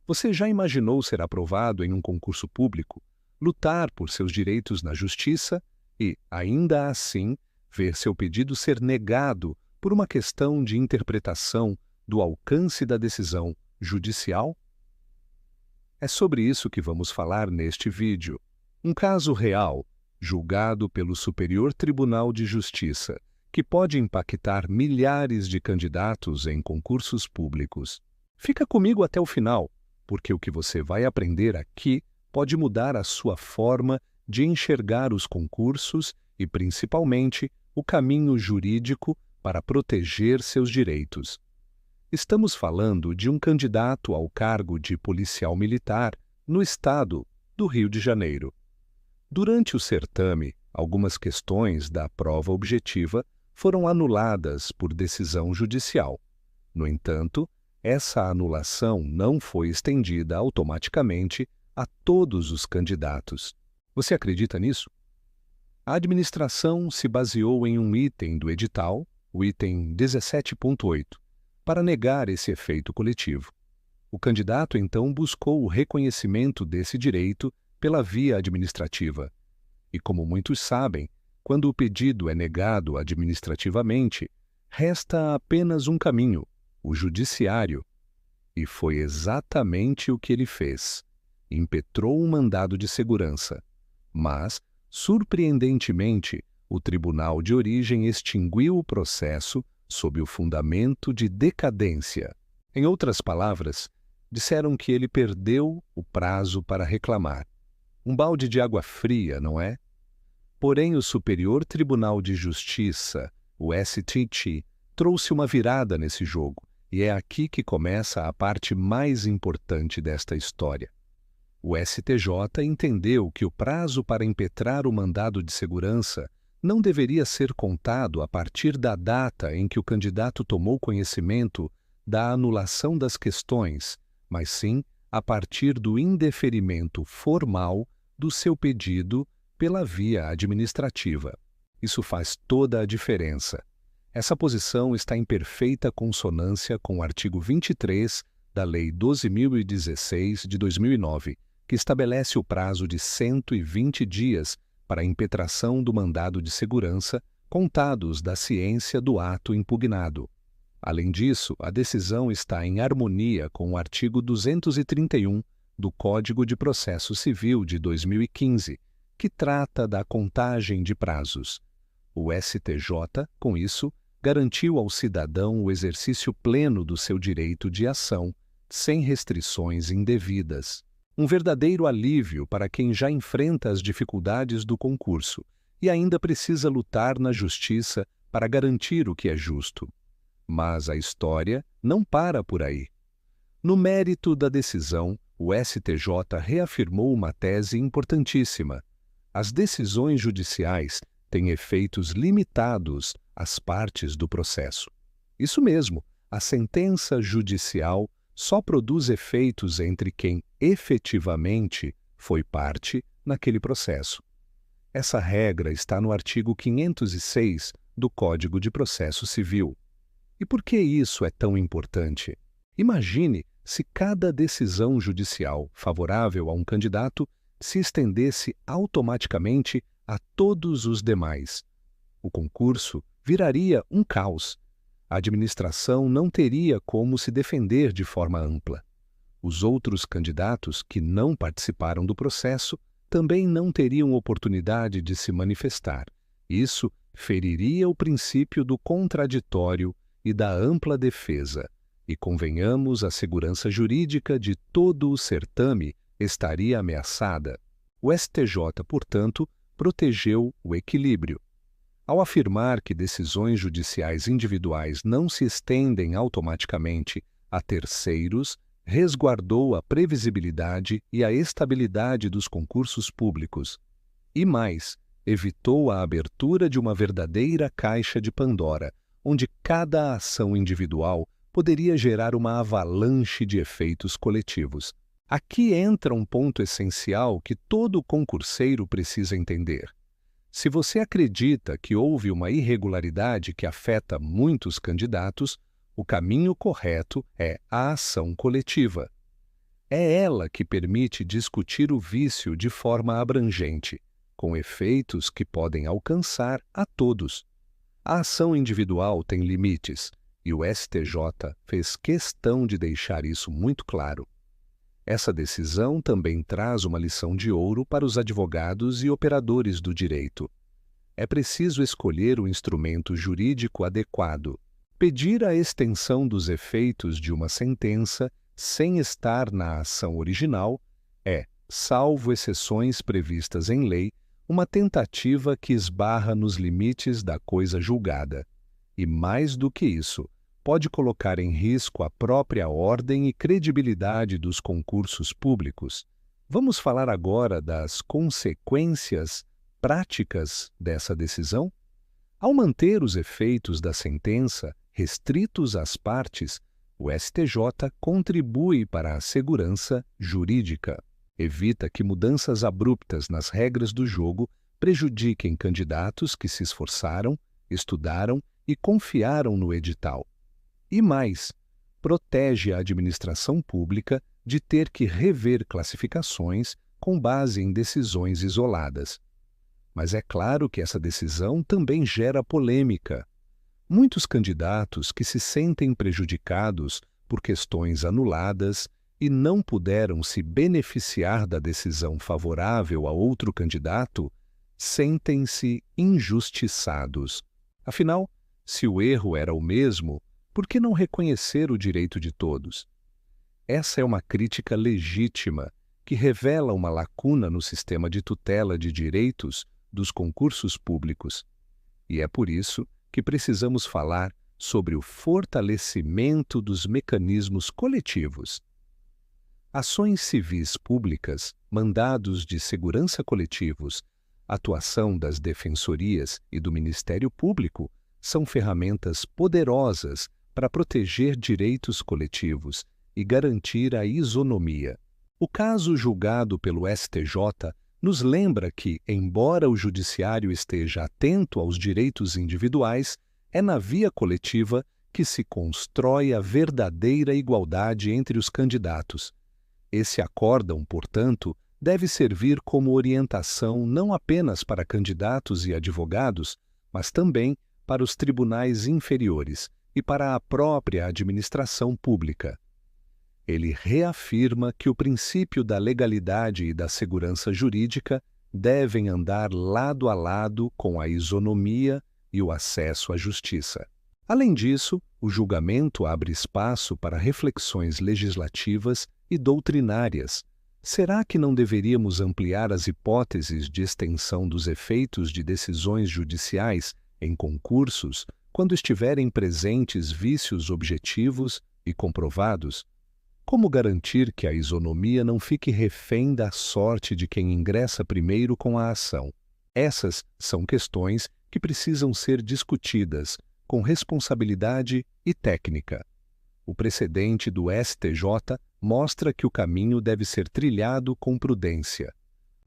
Você já imaginou ser aprovado em um concurso público, lutar por seus direitos na justiça e, ainda assim, ver seu pedido ser negado por uma questão de interpretação do alcance da decisão judicial? É sobre isso que vamos falar neste vídeo. Um caso real, julgado pelo Superior Tribunal de Justiça, que pode impactar milhares de candidatos em concursos públicos. Fica comigo até o final, porque o que você vai aprender aqui pode mudar a sua forma de enxergar os concursos e, principalmente, o caminho jurídico para proteger seus direitos. Estamos falando de um candidato ao cargo de policial militar no estado do Rio de Janeiro. Durante o certame, algumas questões da prova objetiva foram anuladas por decisão judicial. No entanto, essa anulação não foi estendida automaticamente a todos os candidatos. Você acredita nisso? A administração se baseou em um item do edital, o item 17.8, para negar esse efeito coletivo. O candidato, então, buscou o reconhecimento desse direito pela via administrativa. E, como muitos sabem, quando o pedido é negado administrativamente, resta apenas um caminho, o judiciário. E foi exatamente o que ele fez. Impetrou um mandado de segurança. Mas, surpreendentemente, o tribunal de origem extinguiu o processo sob o fundamento de decadência. Em outras palavras, disseram que ele perdeu o prazo para reclamar. Um balde de água fria, não é? Porém, o Superior Tribunal de Justiça, o STJ, trouxe uma virada nesse jogo, e é aqui que começa a parte mais importante desta história. O STJ entendeu que o prazo para impetrar o mandado de segurança não deveria ser contado a partir da data em que o candidato tomou conhecimento da anulação das questões, mas sim a partir do indeferimento formal do seu pedido pela via administrativa. Isso faz toda a diferença. Essa posição está em perfeita consonância com o artigo 23 da Lei 12.016 de 2009, que estabelece o prazo de 120 dias para a impetração do mandado de segurança, contados da ciência do ato impugnado. Além disso, a decisão está em harmonia com o artigo 231 do Código de Processo Civil de 2015, que trata da contagem de prazos. O STJ, com isso, garantiu ao cidadão o exercício pleno do seu direito de ação, sem restrições indevidas. Um verdadeiro alívio para quem já enfrenta as dificuldades do concurso e ainda precisa lutar na justiça para garantir o que é justo. Mas a história não para por aí. No mérito da decisão, o STJ reafirmou uma tese importantíssima. As decisões judiciais têm efeitos limitados às partes do processo. Isso mesmo, a sentença judicial só produz efeitos entre quem efetivamente foi parte naquele processo. Essa regra está no artigo 506 do Código de Processo Civil. E por que isso é tão importante? Imagine se cada decisão judicial favorável a um candidato se estendesse automaticamente a todos os demais. O concurso viraria um caos. A administração não teria como se defender de forma ampla. Os outros candidatos que não participaram do processo também não teriam oportunidade de se manifestar. Isso feriria o princípio do contraditório e da ampla defesa. E, convenhamos, a segurança jurídica de todo o certame estaria ameaçada. O STJ, portanto, protegeu o equilíbrio. Ao afirmar que decisões judiciais individuais não se estendem automaticamente a terceiros, resguardou a previsibilidade e a estabilidade dos concursos públicos. E mais, evitou a abertura de uma verdadeira caixa de Pandora, onde cada ação individual poderia gerar uma avalanche de efeitos coletivos. Aqui entra um ponto essencial que todo concurseiro precisa entender. Se você acredita que houve uma irregularidade que afeta muitos candidatos, o caminho correto é a ação coletiva. É ela que permite discutir o vício de forma abrangente, com efeitos que podem alcançar a todos. A ação individual tem limites, e o STJ fez questão de deixar isso muito claro. Essa decisão também traz uma lição de ouro para os advogados e operadores do direito. É preciso escolher o instrumento jurídico adequado. Pedir a extensão dos efeitos de uma sentença sem estar na ação original é, salvo exceções previstas em lei, uma tentativa que esbarra nos limites da coisa julgada. E mais do que isso, pode colocar em risco a própria ordem e credibilidade dos concursos públicos. Vamos falar agora das consequências práticas dessa decisão? Ao manter os efeitos da sentença restritos às partes, o STJ contribui para a segurança jurídica. Evita que mudanças abruptas nas regras do jogo prejudiquem candidatos que se esforçaram, estudaram e confiaram no edital. E mais, protege a administração pública de ter que rever classificações com base em decisões isoladas. Mas é claro que essa decisão também gera polêmica. Muitos candidatos que se sentem prejudicados por questões anuladas e não puderam se beneficiar da decisão favorável a outro candidato, sentem-se injustiçados. Afinal, se o erro era o mesmo, por que não reconhecer o direito de todos? Essa é uma crítica legítima que revela uma lacuna no sistema de tutela de direitos dos concursos públicos. E é por isso que precisamos falar sobre o fortalecimento dos mecanismos coletivos. Ações civis públicas, mandados de segurança coletivos, atuação das defensorias e do Ministério Público são ferramentas poderosas para proteger direitos coletivos e garantir a isonomia. O caso julgado pelo STJ nos lembra que, embora o judiciário esteja atento aos direitos individuais, é na via coletiva que se constrói a verdadeira igualdade entre os candidatos. Esse acórdão, portanto, deve servir como orientação não apenas para candidatos e advogados, mas também para os tribunais inferiores e para a própria administração pública. Ele reafirma que o princípio da legalidade e da segurança jurídica devem andar lado a lado com a isonomia e o acesso à justiça. Além disso, o julgamento abre espaço para reflexões legislativas e doutrinárias. Será que não deveríamos ampliar as hipóteses de extensão dos efeitos de decisões judiciais em concursos quando estiverem presentes vícios objetivos e comprovados? Como garantir que a isonomia não fique refém da sorte de quem ingressa primeiro com a ação? Essas são questões que precisam ser discutidas com responsabilidade e técnica. O precedente do STJ mostra que o caminho deve ser trilhado com prudência.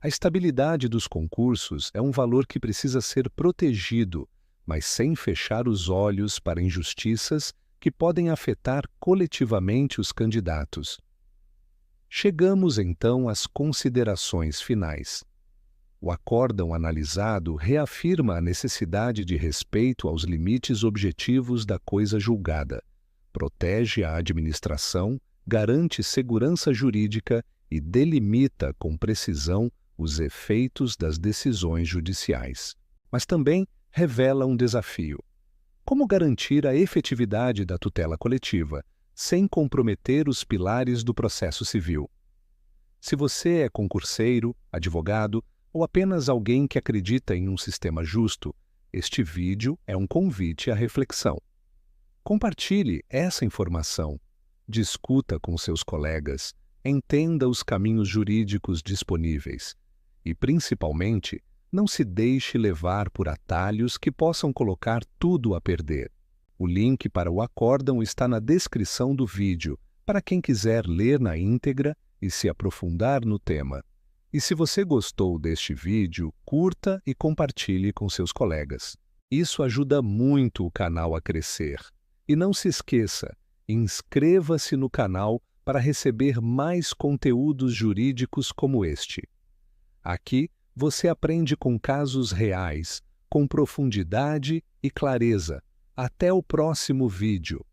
A estabilidade dos concursos é um valor que precisa ser protegido, mas sem fechar os olhos para injustiças que podem afetar coletivamente os candidatos. Chegamos então às considerações finais. O acórdão analisado reafirma a necessidade de respeito aos limites objetivos da coisa julgada, protege a administração, garante segurança jurídica e delimita com precisão os efeitos das decisões judiciais. Mas também revela um desafio. Como garantir a efetividade da tutela coletiva, sem comprometer os pilares do processo civil? Se você é concurseiro, advogado ou apenas alguém que acredita em um sistema justo, este vídeo é um convite à reflexão. Compartilhe essa informação, discuta com seus colegas, entenda os caminhos jurídicos disponíveis e, principalmente, não se deixe levar por atalhos que possam colocar tudo a perder. O link para o acórdão está na descrição do vídeo, para quem quiser ler na íntegra e se aprofundar no tema. E se você gostou deste vídeo, curta e compartilhe com seus colegas. Isso ajuda muito o canal a crescer. E não se esqueça, inscreva-se no canal para receber mais conteúdos jurídicos como este. Aqui você aprende com casos reais, com profundidade e clareza. Até o próximo vídeo.